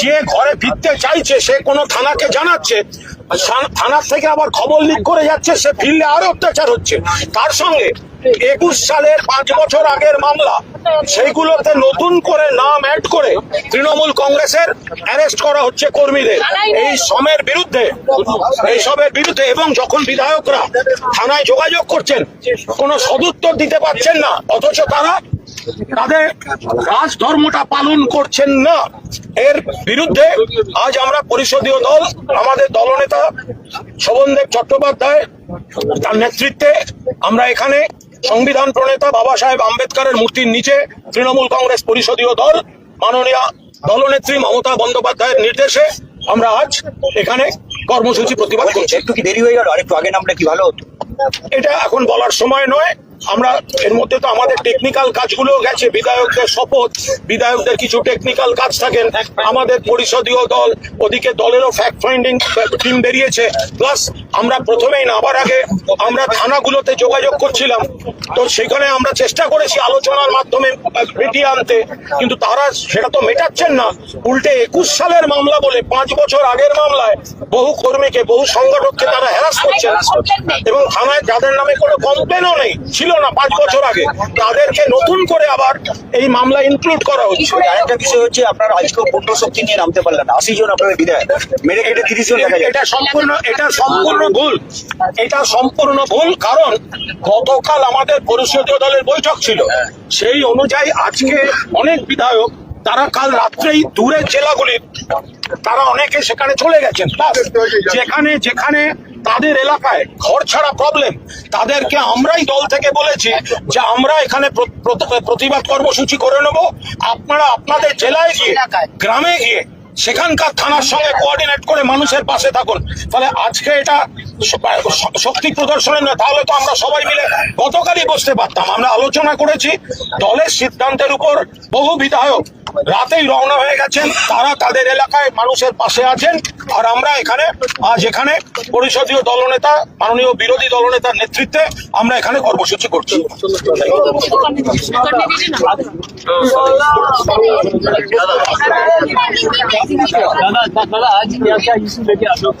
যে ঘরে ভিড়তে চাইছে সে কোনো থানাকে জানাচ্ছে, থানার থেকে আবার খবর লিক করে যাচ্ছে, সে ফিরলে আরো অত্যাচার হচ্ছে। তার সঙ্গে 21 সালের 5 বছর আগের মামলা, সেইগুলোতে নতুন করে নাম অ্যাড করে তৃণমূল কংগ্রেসের অ্যারেস্ট করা হচ্ছে কর্মীদের এই সমের বিরুদ্ধে, এইসবের বিরুদ্ধে। এবং যখন বিধায়করা থানায় যোগাযোগ করছেন কোনো সদুত্তর দিতে পারছেন না, অথচ তারা তাদের রাজধর্মটা পালন করছেন না। এর বিরুদ্ধে আজ আমরা পরিষদীয় দল, আমাদের দলনেতা শোভনদেব চট্টোপাধ্যায় তার নেতৃত্বে আমরা এখানে সংবিধান প্রণেতা বাবা সাহেব আম্বেদকরের মূর্তির নিচে তৃণমূল কংগ্রেস পরিষদীয় দল মাননীয় দলনেত্রী মমতা বন্দ্যোপাধ্যায়ের নির্দেশে আমরা আজ এখানে কর্মসূচি প্রতিবাদ করছি। একটু কি দেরি হয়ে গেল? আরেকটু আগে নামলে কি ভালো হতো? এটা এখন বলার সময় নয়। আমরা এর মধ্যে তো আমাদের টেকনিক্যাল কাজগুলো গেছে, বিধায়কদের শপথ, বিধায়কদের কিছু টেকনিক্যাল কাজ থাকেন, আমাদের পরিষদীয় দল, ওদিকে দলেরও ফ্যাক্ট ফাইন্ডিং টিম বেরিয়েছে। প্লাস আমরা প্রথমেই নামার আগে আমরা থানাগুলোতে যোগাযোগ করছিলাম, তো সেখানে আমরা চেষ্টা করেছি আলোচনার মাধ্যমে মিটিয়ে আনতে, কিন্তু তারা সেটা তো মেটাচ্ছেন না। উল্টে 21 সালের মামলা বলে 5 বছর আগের মামলায় বহু কর্মীকে, বহু সংগঠককে তারা হ্যারাস করছেন, এবং থানায় যাদের নামে কোনো কমপ্লেনও নেই, ছিল না 5 বছর আগে, তাদেরকে নতুন করে আবার এই মামলা ইনক্লুড করা হচ্ছে। আরেকটা বিষয় হচ্ছে আপনারা আজকে পূর্ণ শক্তি নিয়ে নামতে পারলেন না, 80 জন আপনাদের বিধায়ক, মেরে কেটে 30 জন দেখা যায়। এটা সম্পূর্ণ ভুল। কারণ গতকাল আমাদের পরিষদীয় দলের বৈঠক ছিল, সেই অনুযায়ী আজকে অনেক বিধায়ক তারা কাল রাত্রেই দূরের জেলাগুলির তারা অনেকে সেখানে চলে গেছেন। যেখানে যেখানে তাদের এলাকায় ঘর ছাড়া প্রবলেম, তাদেরকে আমরাই দল থেকে বলেছি যে আমরা এখানে প্রতিবাদ কর্মসূচি করে নেব, আপনারা আপনাদের জেলায় গিয়ে, গ্রামে গিয়ে সেখানকার থানার সঙ্গে কোঅর্ডিনেট করে মানুষের পাশে থাকুন। তাহলে আজকে এটা শক্তি প্রদর্শনের নয়, তাহলে তো আমরা সবাই মিলে গতকালই বসতে পারতাম। আমরা আলোচনা করেছি, দলের সিদ্ধান্তের উপর বহু বিধায়ক রাতেই রওনা হয়ে গেছেন, তারা তাদের এলাকায় মানুষের পাশে আছেন। আর আমরা এখানে পরিষদীয় দলনেতা, মাননীয় বিরোধী দলনেতার নেতৃত্বে আমরা এখানে কর্মসূচি করছি। दादा आज क्या क्या इशू लेके आप लोग